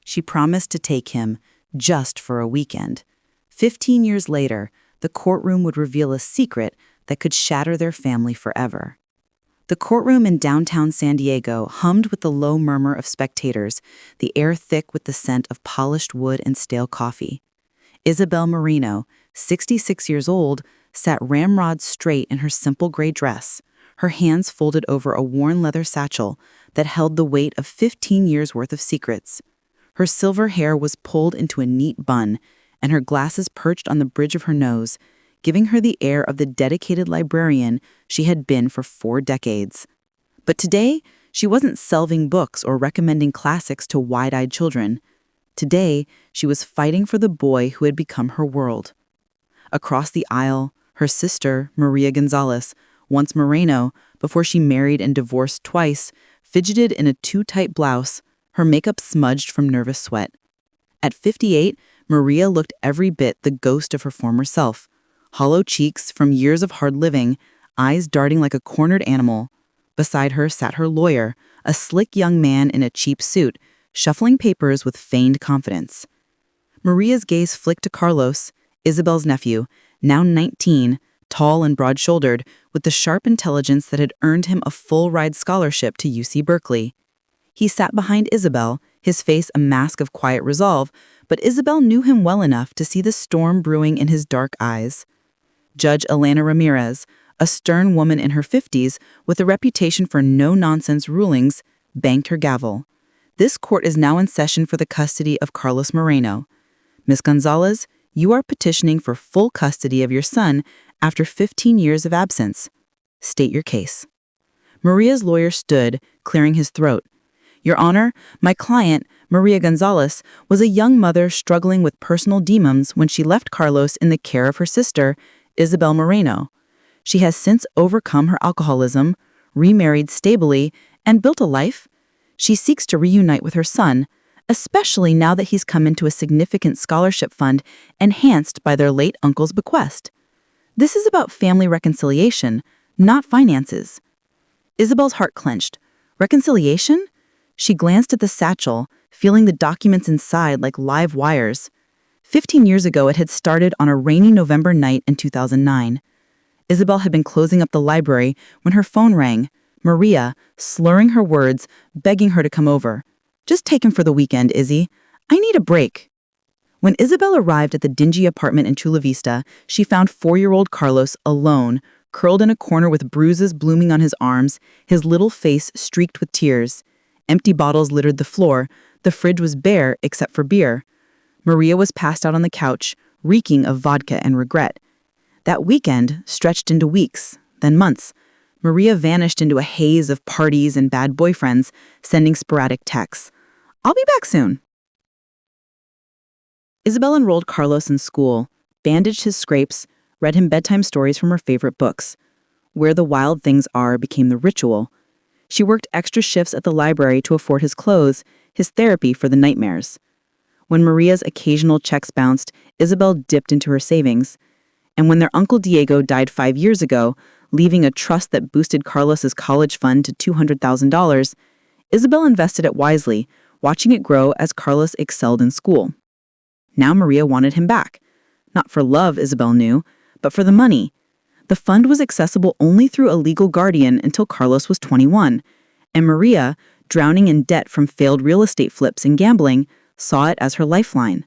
She promised to take him just for a weekend. 15 years later, the courtroom would reveal a secret that could shatter their family forever. The courtroom in downtown San Diego hummed with the low murmur of spectators, the air thick with the scent of polished wood and stale coffee. Isabel Marino, 66 years old, sat ramrod straight in her simple gray dress, her hands folded over a worn leather satchel that held the weight of 15 years' worth of secrets. Her silver hair was pulled into a neat bun, and her glasses perched on the bridge of her nose, giving her the air of the dedicated librarian she had been for 4 decades. But today, she wasn't shelving books or recommending classics to wide-eyed children. Today, she was fighting for the boy who had become her world. Across the aisle, her sister, Maria Gonzalez, once Moreno, before she married and divorced twice, fidgeted in a too-tight blouse, her makeup smudged from nervous sweat. At 58, Maria looked every bit the ghost of her former self. Hollow cheeks from years of hard living, eyes darting like a cornered animal. Beside her sat her lawyer, a slick young man in a cheap suit, shuffling papers with feigned confidence. Maria's gaze flicked to Carlos, Isabel's nephew, now 19, tall and broad-shouldered, with the sharp intelligence that had earned him a full-ride scholarship to UC Berkeley. He sat behind Isabel, his face a mask of quiet resolve, but Isabel knew him well enough to see the storm brewing in his dark eyes. Judge Elena Ramirez, a stern woman in her 50s with a reputation for no-nonsense rulings, banged her gavel. This court is now in session for the custody of Carlos Moreno. Ms. Gonzalez, you are petitioning for full custody of your son after 15 years of absence. State your case. Maria's lawyer stood, clearing his throat. Your Honor, my client, Maria Gonzalez, was a young mother struggling with personal demons when she left Carlos in the care of her sister, Isabel Moreno. She has since overcome her alcoholism, remarried stably, and built a life. She seeks to reunite with her son, especially now that he's come into a significant scholarship fund enhanced by their late uncle's bequest. This is about family reconciliation, not finances. Isabel's heart clenched. Reconciliation? She glanced at the satchel, feeling the documents inside like live wires. 15 years ago, it had started on a rainy November night in 2009. Isabel had been closing up the library when her phone rang, Maria, slurring her words, begging her to come over. Just take him for the weekend, Izzy. I need a break. When Isabel arrived at the dingy apartment in Chula Vista, she found 4-year-old Carlos alone, curled in a corner with bruises blooming on his arms, his little face streaked with tears. Empty bottles littered the floor. The fridge was bare except for beer. Maria was passed out on the couch, reeking of vodka and regret. That weekend stretched into weeks, then months. Maria vanished into a haze of parties and bad boyfriends, sending sporadic texts. I'll be back soon. Isabel enrolled Carlos in school, bandaged his scrapes, read him bedtime stories from her favorite books. Where the Wild Things Are became the ritual. She worked extra shifts at the library to afford his clothes, his therapy for the nightmares. When Maria's occasional checks bounced, Isabel dipped into her savings. And when their Uncle Diego died 5 years ago, leaving a trust that boosted Carlos's college fund to $200,000, Isabel invested it wisely, watching it grow as Carlos excelled in school. Now Maria wanted him back. Not for love, Isabel knew, but for the money. The fund was accessible only through a legal guardian until Carlos was 21, and Maria, drowning in debt from failed real estate flips and gambling, saw it as her lifeline.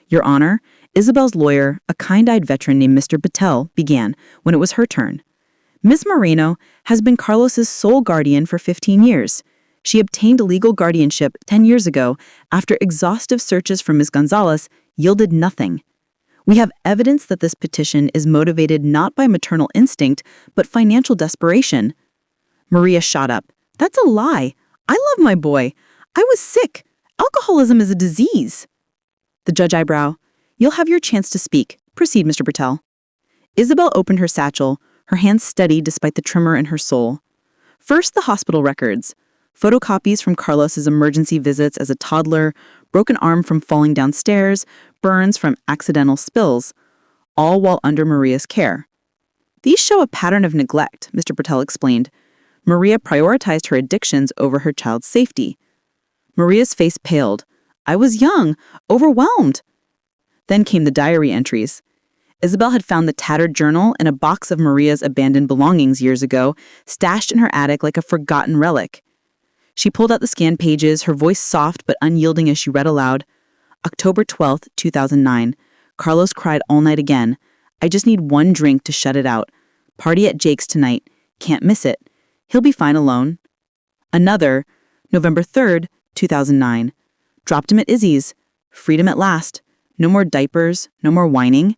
Your Honor, Isabel's lawyer, a kind-eyed veteran named Mr. Patel, began when it was her turn. Ms. Moreno has been Carlos's sole guardian for 15 years. She obtained legal guardianship 10 years ago after exhaustive searches from Ms. Gonzalez yielded nothing. We have evidence that this petition is motivated not by maternal instinct, but financial desperation. Maria shot up. That's a lie. I love my boy. I was sick. Alcoholism is a disease. The judge eyebrow. You'll have your chance to speak. Proceed, Mr. Patel. Isabel opened her satchel, her hands steady despite the tremor in her soul. First, the hospital records. Photocopies from Carlos's emergency visits as a toddler, broken arm from falling downstairs, burns from accidental spills, all while under Maria's care. These show a pattern of neglect, Mr. Patel explained. Maria prioritized her addictions over her child's safety. Maria's face paled. I was young, overwhelmed. Then came the diary entries. Isabel had found the tattered journal in a box of Maria's abandoned belongings years ago, stashed in her attic like a forgotten relic. She pulled out the scanned pages, her voice soft but unyielding as she read aloud. October 12th, 2009. Carlos cried all night again. I just need one drink to shut it out. Party at Jake's tonight. Can't miss it. He'll be fine alone. Another, November 3rd, 2009. Dropped him at Izzy's. Freedom at last. No more diapers, no more whining.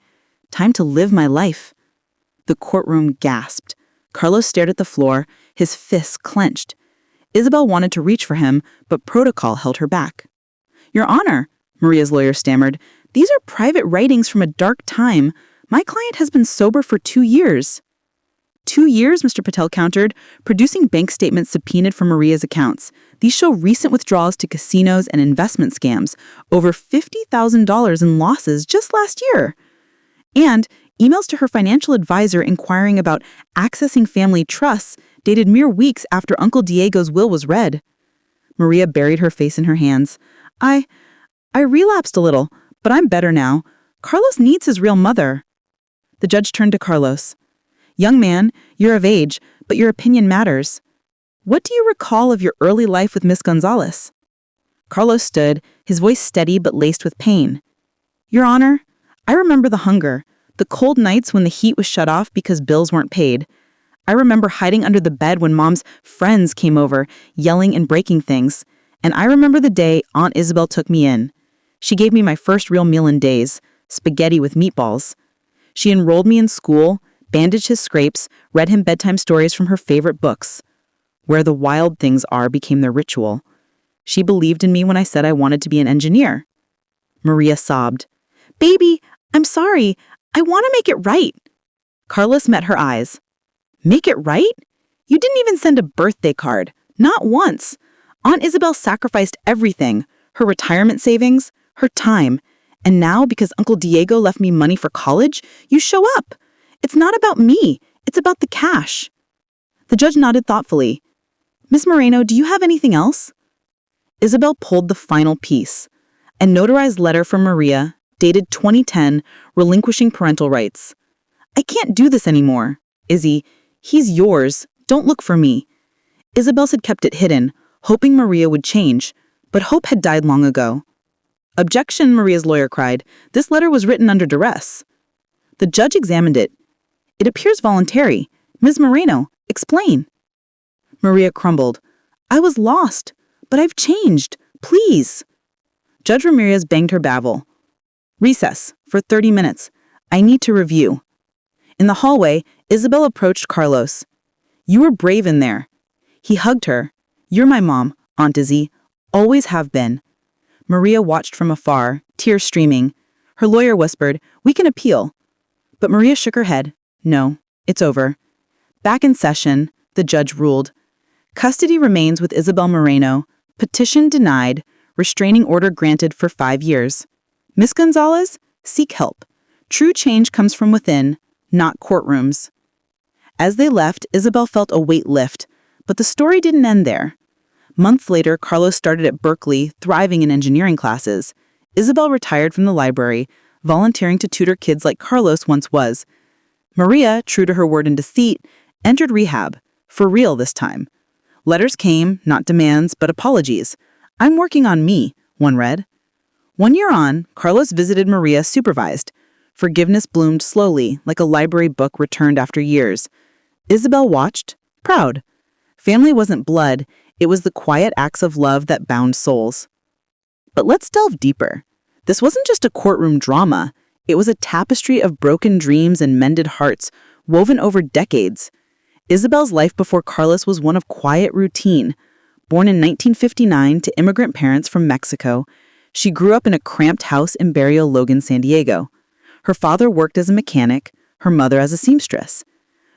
Time to live my life. The courtroom gasped. Carlos stared at the floor, his fists clenched. Isabel wanted to reach for him, but protocol held her back. Your Honor, Maria's lawyer stammered, these are private writings from a dark time. My client has been sober for 2 years. 2 years, Mr. Patel countered, producing bank statements subpoenaed from Maria's accounts. These show recent withdrawals to casinos and investment scams, over $50,000 in losses just last year. And emails to her financial advisor inquiring about accessing family trusts dated mere weeks after Uncle Diego's will was read. Maria buried her face in her hands. I relapsed a little, but I'm better now. Carlos needs his real mother. The judge turned to Carlos. Young man, you're of age, but your opinion matters. What do you recall of your early life with Miss Gonzalez? Carlos stood, his voice steady but laced with pain. Your Honor, I remember the hunger, the cold nights when the heat was shut off because bills weren't paid. I remember hiding under the bed when Mom's friends came over, yelling and breaking things. And I remember the day Aunt Isabel took me in. She gave me my first real meal in days, spaghetti with meatballs. She enrolled me in school, bandaged his scrapes, read him bedtime stories from her favorite books. Where the wild things are became their ritual. She believed in me when I said I wanted to be an engineer. Maria sobbed. Baby, I'm sorry. I want to make it right. Carlos met her eyes. Make it right? You didn't even send a birthday card. Not once. Aunt Isabel sacrificed everything. Her retirement savings, her time. And now, because Uncle Diego left me money for college, you show up. It's not about me. It's about the cash. The judge nodded thoughtfully. Miss Moreno, do you have anything else? Isabel pulled the final piece. A notarized letter from Maria, dated 2010, relinquishing parental rights. I can't do this anymore. Izzy, he's yours. Don't look for me. Isabel had kept it hidden, hoping Maria would change, but hope had died long ago. Objection, Maria's lawyer cried. This letter was written under duress. The judge examined it. It appears voluntary. Ms. Moreno, explain. Maria crumbled. I was lost, but I've changed. Please. Judge Ramirez banged her gavel. Recess, for 30 minutes. I need to review. In the hallway, Isabel approached Carlos. You were brave in there. He hugged her. You're my mom, Aunt Izzy. Always have been. Maria watched from afar, tears streaming. Her lawyer whispered, we can appeal. But Maria shook her head. No, it's over. Back in session, the judge ruled. Custody remains with Isabel Moreno. Petition denied. Restraining order granted for 5 years. Miss Gonzalez, seek help. True change comes from within, not courtrooms. As they left, Isabel felt a weight lift, but the story didn't end there. Months later, Carlos started at Berkeley, thriving in engineering classes. Isabel retired from the library, volunteering to tutor kids like Carlos once was. Maria, true to her word and deceit, entered rehab, for real this time. Letters came, not demands, but apologies. I'm working on me, one read. 1 year on, Carlos visited Maria supervised. Forgiveness bloomed slowly, like a library book returned after years. Isabel watched, proud. Family wasn't blood, it was the quiet acts of love that bound souls. But let's delve deeper. This wasn't just a courtroom drama. It was a tapestry of broken dreams and mended hearts, woven over decades. Isabel's life before Carlos was one of quiet routine. Born in 1959 to immigrant parents from Mexico, she grew up in a cramped house in Barrio Logan, San Diego. Her father worked as a mechanic, her mother as a seamstress.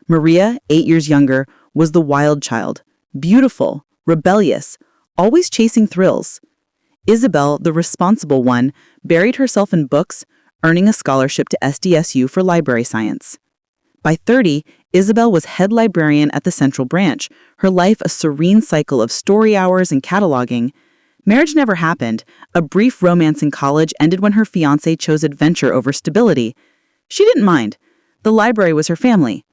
Maria, 8 years younger, was the wild child, beautiful, rebellious, always chasing thrills. Isabel, the responsible one, buried herself in books, earning a scholarship to SDSU for library science. By 30, Isabel was head librarian at the Central Branch, her life a serene cycle of story hours and cataloging. Marriage never happened. A brief romance in college ended when her fiancé chose adventure over stability. She didn't mind. The library was her family.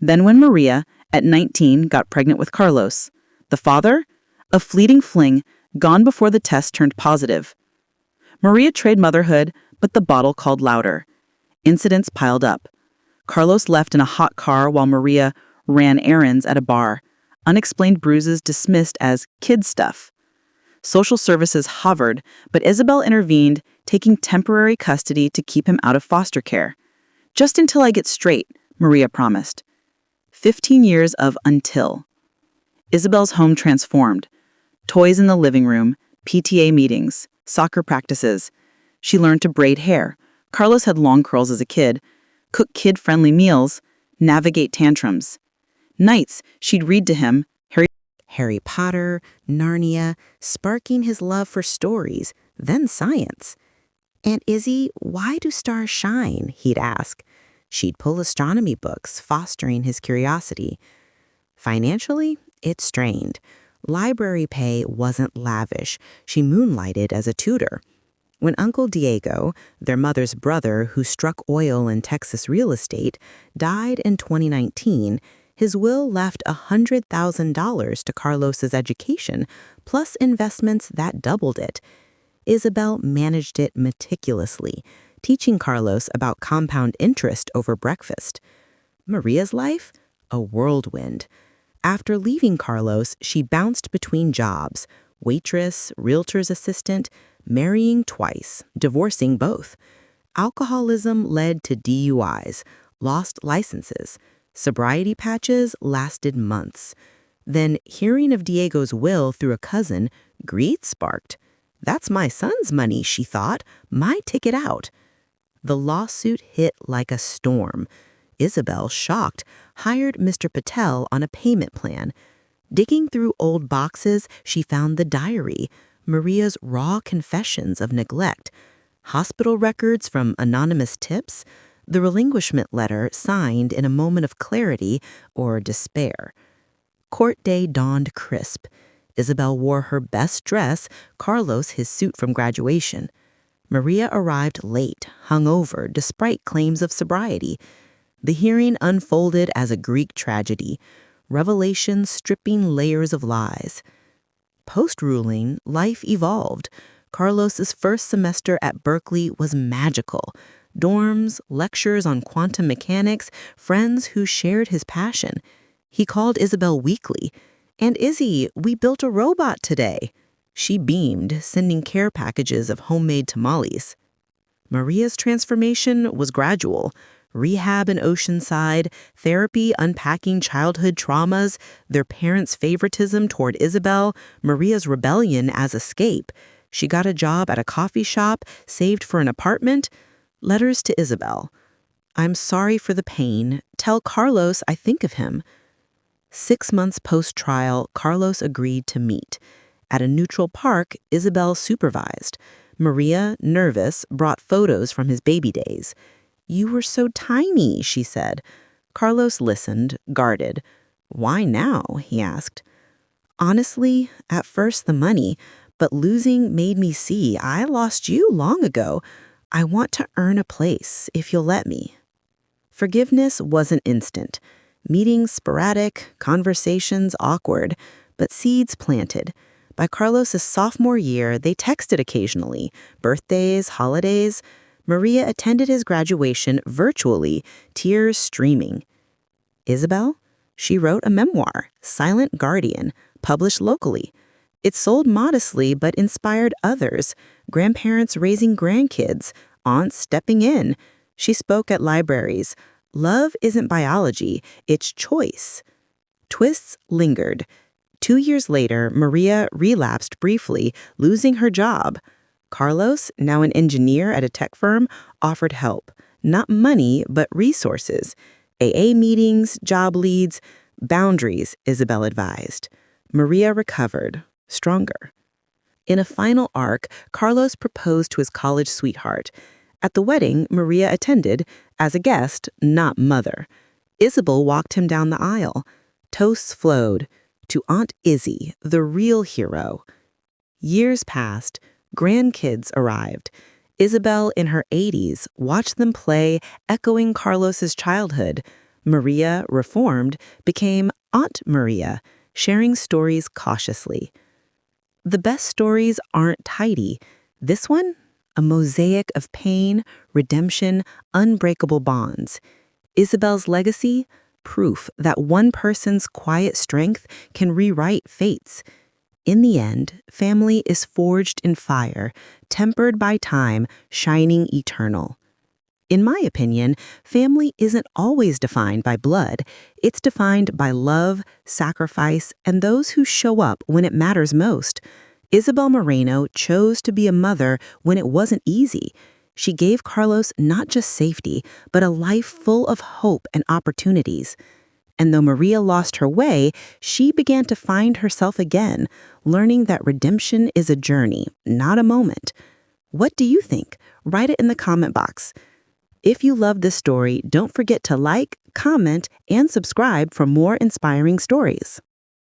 Then when Maria, at 19, got pregnant with Carlos. The father? A fleeting fling, gone before the test turned positive. Maria tried motherhood, but the bottle called louder. Incidents piled up. Carlos left in a hot car while Maria ran errands at a bar. Unexplained bruises dismissed as kid stuff. Social services hovered, but Isabel intervened, taking temporary custody to keep him out of foster care. Just until I get straight, Maria promised. 15 years of until. Isabel's home transformed. Toys in the living room, PTA meetings, soccer practices. She learned to braid hair. Carlos had long curls as a kid. Cook kid-friendly meals. Navigate tantrums. Nights, she'd read to him Harry Potter, Narnia, sparking his love for stories, then science. "Aunt Izzy, why do stars shine?" he'd ask. She'd pull astronomy books, fostering his curiosity. Financially, it strained. Library pay wasn't lavish. She moonlighted as a tutor. When Uncle Diego, their mother's brother who struck oil in Texas real estate, died in 2019, his will left $100,000 to Carlos's education, plus investments that doubled it. Isabel managed it meticulously, teaching Carlos about compound interest over breakfast. Maria's life? A whirlwind. After leaving Carlos, she bounced between jobs, waitress, realtor's assistant, marrying twice, divorcing both. Alcoholism led to DUIs, lost licenses. Sobriety patches lasted months. Then, hearing of Diego's will through a cousin, greed sparked. "That's my son's money," she thought, "my ticket out." The lawsuit hit like a storm. Isabel, shocked, hired Mr. Patel on a payment plan. Digging through old boxes, she found the diary, Maria's raw confessions of neglect, hospital records from anonymous tips, the relinquishment letter signed in a moment of clarity or despair. Court day dawned crisp. Isabel wore her best dress, Carlos his suit from graduation. Maria arrived late, hungover, despite claims of sobriety. The hearing unfolded as a Greek tragedy, revelation stripping layers of lies. Post-ruling, life evolved. Carlos's first semester at Berkeley was magical. Dorms, lectures on quantum mechanics, friends who shared his passion. He called Isabel weekly. "Aunt Izzy, we built a robot today." She beamed, sending care packages of homemade tamales. Maria's transformation was gradual. Rehab in Oceanside, therapy unpacking childhood traumas, their parents' favoritism toward Isabel, Maria's rebellion as escape. She got a job at a coffee shop, saved for an apartment. Letters to Isabel. "I'm sorry for the pain. Tell Carlos I think of him." 6 months post-trial, Carlos agreed to meet. At a neutral park, Isabel supervised. Maria, nervous, brought photos from his baby days. "You were so tiny," she said. Carlos listened, guarded. "Why now?" he asked. "Honestly, at first the money, but losing made me see I lost you long ago. I want to earn a place, if you'll let me." Forgiveness wasn't instant. Meetings sporadic, conversations awkward, but seeds planted. By Carlos's sophomore year, they texted occasionally, birthdays, holidays. Maria attended his graduation virtually, tears streaming. Isabel? She wrote a memoir, Silent Guardian, published locally. It sold modestly but inspired others, grandparents raising grandkids, aunts stepping in. She spoke at libraries. Love isn't biology, it's choice. Twists lingered. 2 years later, Maria relapsed briefly, losing her job. Carlos, now an engineer at a tech firm, offered help. Not money, but resources. AA meetings, job leads, boundaries, Isabel advised. Maria recovered, stronger. In a final arc, Carlos proposed to his college sweetheart. At the wedding, Maria attended, as a guest, not mother. Isabel walked him down the aisle. Toasts flowed. To Aunt Izzy, the real hero. Years passed, grandkids arrived. Isabel, in her 80s, watched them play, echoing Carlos's childhood. Maria, reformed, became Aunt Maria, sharing stories cautiously. The best stories aren't tidy. This one? A mosaic of pain, redemption, unbreakable bonds. Isabel's legacy? Proof that one person's quiet strength can rewrite fates. In the end, family is forged in fire, tempered by time, shining eternal. In my opinion, family isn't always defined by blood. It's defined by love, sacrifice, and those who show up when it matters most. Isabel Moreno chose to be a mother when it wasn't easy. She gave Carlos not just safety, but a life full of hope and opportunities. And though Maria lost her way, she began to find herself again, learning that redemption is a journey, not a moment. What do you think? Write it in the comment box. If you love this story, don't forget to like, comment, and subscribe for more inspiring stories.